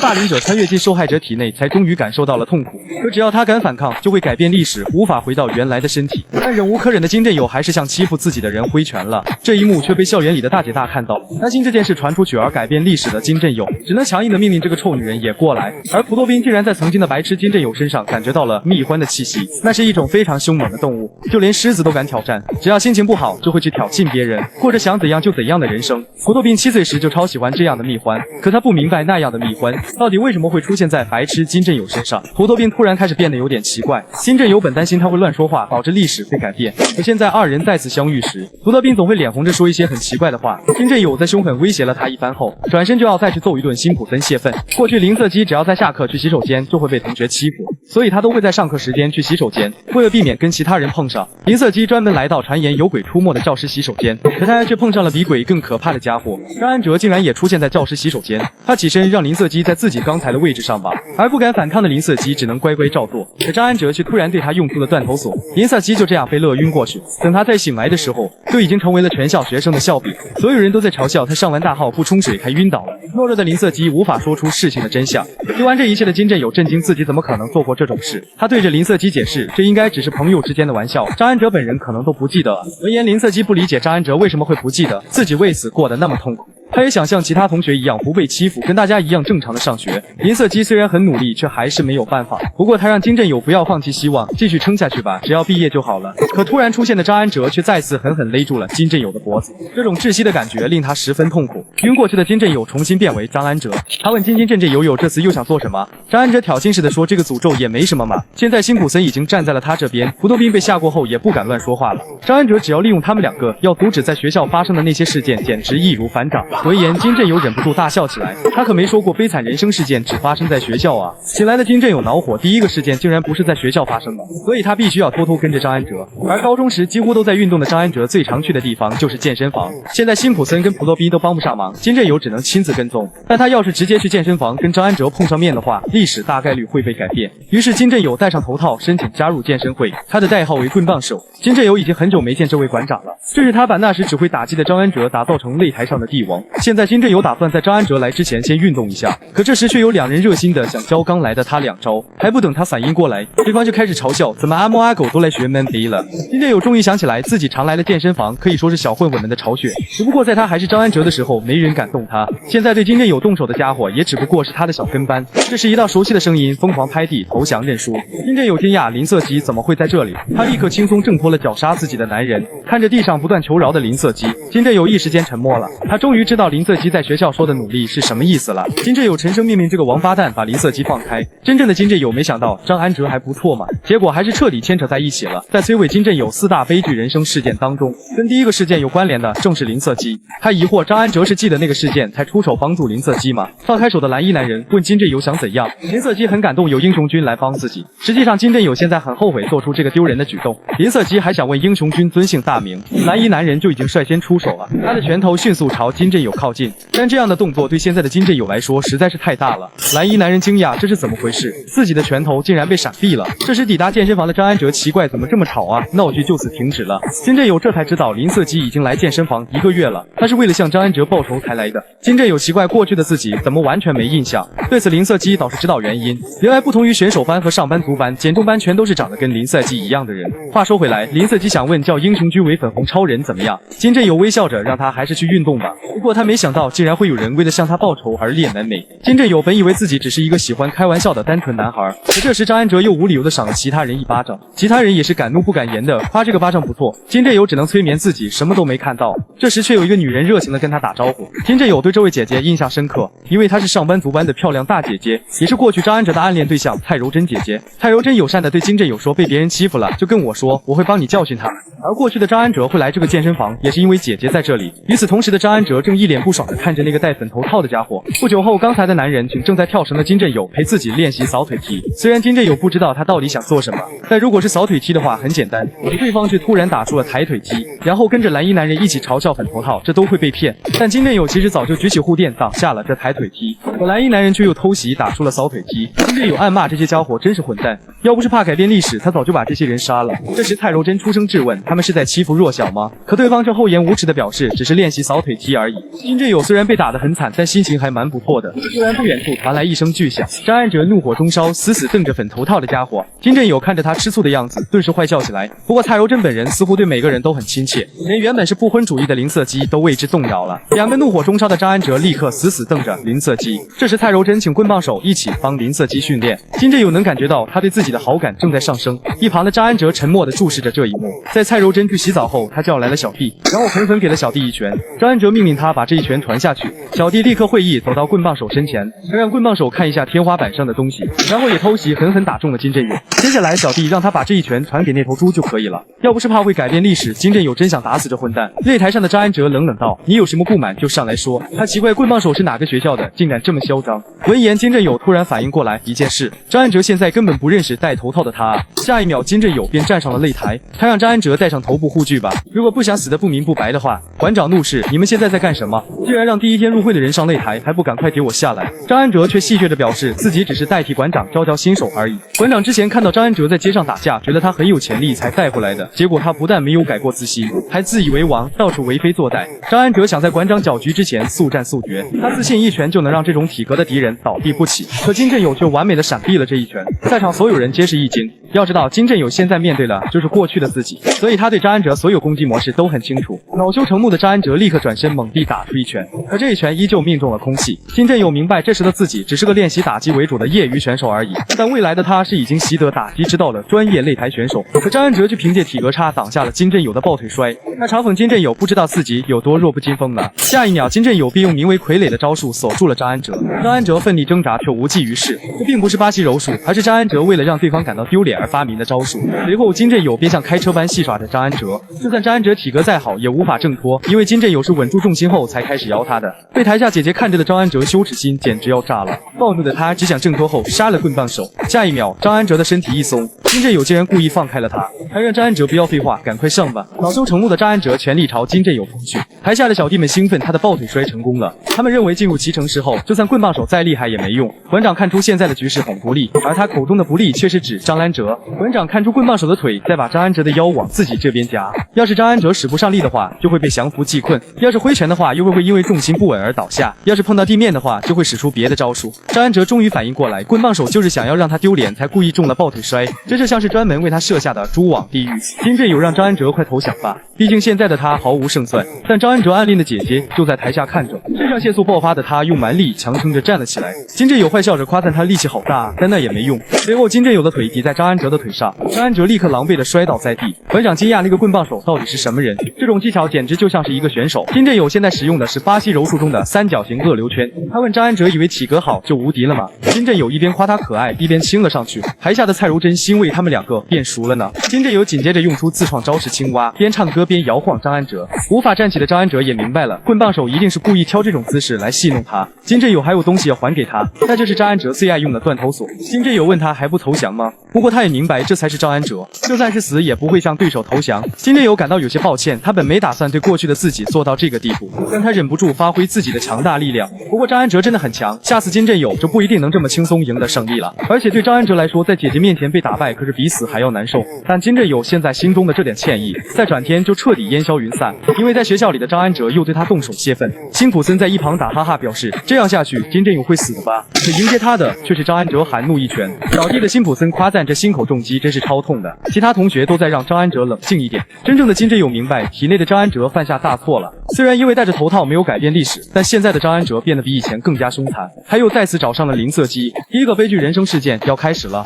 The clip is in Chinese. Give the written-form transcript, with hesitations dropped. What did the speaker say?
霸凌者穿越进受害者体内，才终于感受到了痛苦。可只要他敢反抗，就会改变历史，无法回到原来的身体。但忍无可忍的金振友还是向欺负自己的人挥拳了。这一幕却被校园里的大姐大看到，担心这件事传出去而改变历史的金振友，只能强硬的命令这个臭女人也过来。而普多兵竟然在曾经的白痴金振友身上感觉到了蜜獾的气息，那是一种非常凶猛的动物，就连狮子都敢挑战。只要心情不好，就会去挑衅别人，过着想怎样就怎样的人生。普多兵7岁时就超喜欢这样的蜜獾，可他不明白那样的蜜獾到底为什么会出现在白痴金振友身上。普多兵突然开始变得有点奇怪，金振友本担心他会乱说话，导致历史会改变。可现在二人再次相遇时，普多兵总会脸红着说一些很奇怪的话。金振友在凶狠威胁了他一番后，转身就要再去揍一顿辛普森泄愤。过去林瑟基只要在下课去洗手间就会被同学欺负，所以他都会在上课时间去洗手间，为了避免跟其他人碰上，林瑟基专门来到传言有鬼出没的教师洗手间。可他却碰上了比鬼更可怕的家伙，张安哲竟然也出现在教师洗手间。他起身让林瑟基在自己刚才的位置上吧，而不敢反抗的林瑟基只能乖乖照做。可张安哲却突然对他用出了断头锁，林瑟基就这样被勒晕过去。等他再醒来的时候，就已经成为了全校学生的笑柄，所有人都在嘲笑他上完大号不冲水还晕倒了。懦弱的林瑟基无法说出事情的真相。听完这一切的金振友震惊自己怎么可能做过这种事，他对着林瑟基解释，这应该只是朋友之间的玩笑，张安哲本人可能都不记得了。闻言，林瑟基不理解张安哲为什么会不记得自己为此过得那么痛苦。他也想像其他同学一样不被欺负，跟大家一样正常的上学。林瑟基虽然很努力，却还是没有办法。不过他让金振友不要放弃希望，继续撑下去吧，只要毕业就好了。可突然出现的张安哲却再次狠狠勒住了金振友的脖子，这种窒息的感觉令他十分痛苦。晕过去的金振友重新变为张安哲，他问金振友这次又想做什么？张安哲挑衅似的说，这个诅咒也没什么嘛。现在辛普森已经站在了他这边，普多兵被吓过后也不敢乱说话了。张安哲只要利用他们两个，要阻止在学校发生的那些事件，简直易如反掌。闻言，金振友忍不住大笑起来，他可没说过悲惨人生事件只发生在学校啊。醒来的金振友恼火，第一个事件竟然不是在学校发生的，所以他必须要偷偷跟着张安哲。而高中时几乎都在运动的张安哲最常去的地方就是健身房，现在辛普森跟普多兵都帮不上忙，金振友只能亲自跟踪。但他要是直接去健身房跟张安哲碰上面的话，历史大概率会被改变。于是金振友戴上头套申请加入健身会，他的代号为棍棒手。金振友已经很久没见这位馆长了，这是他把那时只会打击的张安哲打造成擂台上的帝王。现在金振友打算在张安哲来之前先运动一下，可这时却有两人热心的想教刚来的他两招，还不等他反应过来，对方就开始嘲笑怎么阿猫阿狗都来学 man B 了。金振友终于想起来自己常来的健身房可以说是小混混们的巢穴，只不过在他还是张安哲的时候没人敢动他，现在对金振友动手的家伙也只不过是他的小跟班。这时一道熟悉的声音疯狂拍地投降认输。金振友惊讶林瑟基怎么会在这里，他立刻轻松挣脱了绞杀自己的男人。看着地上不断求饶的林瑟基，金振友一时间沉默了，他终于知道林瑟基在学校说的努力是什么意思了。金振友沉声命令这个王八蛋把林瑟基放开。真正的金振友没想到张安哲还不错嘛，结果还是彻底牵扯在一起了。在摧毁金振友4大悲剧人生事件当中，跟第一个事件有关联的正是林瑟基。他疑惑张安哲是记得那个事件才出手帮助林瑟基吗？放开手的蓝衣男人问金振友想怎样，林瑟基很感动有英雄军来帮自己。实际上金振友现在很后悔做出这个丢人的举动。林瑟基还想问英雄军尊姓大名，蓝衣男人就已经率先出手了，他的拳头迅速朝金振友靠近，但这样的动作对现在的金振友来说实在是太大了。蓝衣男人惊讶这是怎么回事，自己的拳头竟然被闪避了。这时抵达健身房的张安哲奇怪怎么这么吵啊，闹剧就此停止了。金振友这才知道林瑟基已经来健身房1个月了，他是为了向张安哲报仇才来的。金振友奇怪过去的自己怎么完全没印象，对此林瑟基倒是知道原因，原来不同于选手班和上班族班，减重班全都是长得跟林瑟基一样的人。话说回来，林瑟基想问叫英雄军为粉红超人怎么样，金振友微笑着让他还是去运动吧。不过他没想到竟然会有人为了向他报仇而练男美。金振友本以为自己只是一个喜欢开玩笑的单纯男孩，可这时张安哲又无理由的赏了其他人一巴掌，其他人也是敢怒不敢言的夸这个巴掌不错。金振友只能催眠自己什么都没看到。这时却有一个女人热情的跟他打招呼。金振友对这位姐姐印象深刻，因为她是上班族班的漂亮大姐姐，也是过去张安哲的暗恋对象蔡柔珍姐姐。蔡柔珍友善的对金振友说，被别人欺负了就跟我说，我会帮你教训他们。而过去的张安哲会来这个健身房也是因为姐姐在这里。与此同时的张安哲正一脸不爽的看着那个戴粉头套的家伙。不久后，刚才的男人请正在跳绳的金振友陪自己练习扫腿踢。虽然金振友不知道他到底想做什么，但如果是扫腿踢的话很简单，对方却突然打出了抬腿踢，然后跟着蓝衣男人一起嘲笑粉头套，这都会被骗。但金振友其实早就举起护垫挡下了这抬腿踢，可蓝衣男人却又偷袭打出了扫腿踢。金振友暗骂这些家伙真是混蛋，要不是怕改变历史，他早就把这些人杀了。这时蔡柔真出声质问，他们是在欺负弱小吗？可对方却厚颜无耻地表示，只是练习扫腿踢而已。金振友虽然被打得很惨，但心情还蛮不错的。突然不远处传来一声巨响，张安哲怒火中烧，死死瞪着粉头套的家伙。金振友看着他吃醋的样子，顿时坏笑起来。不过蔡柔真本人似乎对每个人都很亲切，连原本是不婚主义的林瑟基都为之动摇了。两个怒火中烧的张安哲立刻死死瞪着林瑟基。这时蔡柔真请棍棒手一起帮林瑟基训练，金振友能感觉到他对自己的好感正在上升。一旁的张安哲沉默地注视着这一幕。在蔡柔真去洗澡后，他叫来了小弟，然后狠狠给了小弟一拳。张安哲命令他把这一拳传下去。小弟立刻会意，走到棍棒手身前，他让棍棒手看一下天花板上的东西，然后也偷袭狠狠打中了金振友。接下来小弟让他把这一拳传给那头猪就可以了。要不是怕会改变历史，金振友真想打死这混蛋。擂台上的张安哲冷冷道：“你有什么不满就上来说。”他奇怪棍棒手是哪个学校的，竟然这么嚣张。闻言，金振友突然反应过来一件事，张安哲现在根本不认识戴头套的他。下一秒，金振友便站上了擂台，他让张安哲戴上头部护具吧，如果不想死得不明不白的话。馆长怒视：“你们现在在干什么？居然让第一天入会的人上擂台，还不赶快给我下来！”张安哲却戏谑地表示自己只是代替馆长招教新手而已。馆长之前看到张安哲在街上打架，觉得他很有潜力才带回来的，结果他不但没有改过自新，还自以为王，到处为非作歹。张安哲想在馆长搅局之前速战速决，他自信一拳就能让这种体格的敌人倒地不起，可金振友却完美的闪避了这一拳。在场所有人皆是一惊，要知道金振友现在面对的就是过去的自己，所以他对张安哲所有攻击模式都很清楚。恼羞成怒的张安哲立刻转身猛地打出一拳，可这一拳依旧命中了空气。金振友明白这时的自己只是个练习打击为主的业余选手而已，但未来的他是已经习得打击之道的专业擂台选手。可张安哲却凭借体格差挡下了金振友的抱腿摔，他嘲讽金振友不知道自己有多弱不禁风了。下一秒，金振友便用名为傀儡的招数锁住了张安哲。张安哲奋力挣扎却无济于事，这并不是巴西柔术，而是张安哲为了让对方感到丢脸而发明的招数。随后金振友便像开车般戏耍着张安哲，就算张安哲体格再好也无法挣脱，因为金振友是稳住重心后才开始摇他的。被台下姐姐看着的张安哲羞耻心简直要炸了，暴怒的他只想挣脱后杀了棍棒手。下一秒，张安哲的身体一松，金振友竟然故意放开了他，还让张安哲不要废话，赶快上吧。恼羞成怒的张安哲全力朝金振友冲去，台下的小弟们兴奋他的抱腿摔成功了，他们认为进入骑乘式后，就算棍棒手再厉害也没用。馆长看出现在的局势很不利，而他口中的不利却是指张安哲。馆长看出棍棒手的腿再把张安哲的腰往自己这边夹，要是张安哲使不上力的话，就会被降服技困；要是挥拳的话，又会因为重心不稳而倒下；要是碰到地面的话，就会使出别的招数。张安哲终于反应过来，棍棒手就是想要让他丢脸，才故意中了抱腿摔，这就像是专门为他设下的蛛网地狱。金振友让张安哲快投降吧，毕竟现在的他毫无胜算。但张安哲暗恋的姐姐就在台下看着，肾上腺素爆发的他用蛮力强撑着站了起来。金振友坏笑着夸赞他力气好大，但那也没用。随后金振友的腿抵在张安哲的腿上，张安哲立刻狼狈地摔倒在地。馆长惊讶那个棍棒手到底是什么人，这种技巧简直就像是一个选手。金振友现在使用的是巴西柔术中的三角形恶流圈。他问张安哲，以为体格好就无敌了吗？金振友一边夸他可爱，一边亲了上去。台下的蔡柔真欣慰他们两个变熟了呢。金振友紧接着用出自创招式青蛙，边唱歌边摇晃张安哲。无法站起的张安哲也明白了，棍棒手一定是故意挑这种姿势来戏弄他。金振友还有东西要还给他，那就是张安哲最爱用的断头锁。金振友问他还不投降吗？不过他也明白这才是张安哲，就算是死也不会向对手投降。金振友感到有些抱歉，他本没打算对过去的自己做到这个地步，但他忍不住发挥自己的强大力量。不过张安哲真的很强，下次金振友就不一定能这么轻松赢得胜利了。而且对张安哲来说，在姐姐面前被打败可是比死还要难受。但金振友现在心中的这点歉意，在转天就彻底烟消云散，因为在学校里的张安哲又对他动手泄愤。辛普森在一旁打哈哈表示，这样下去金振友会死的吧。可迎接他的却是张安哲含怒一拳。小弟的辛普森夸赞这心口重击真是超痛的，其他同学都在让张安哲冷静一点。真正的金振友明白，体内的张安哲犯下大错了。虽然因为戴着头套没有改变历史，但现在的张安哲变得比以前更加凶残，还有再次找上了林瑟基。第一个悲剧人生事件要开始了。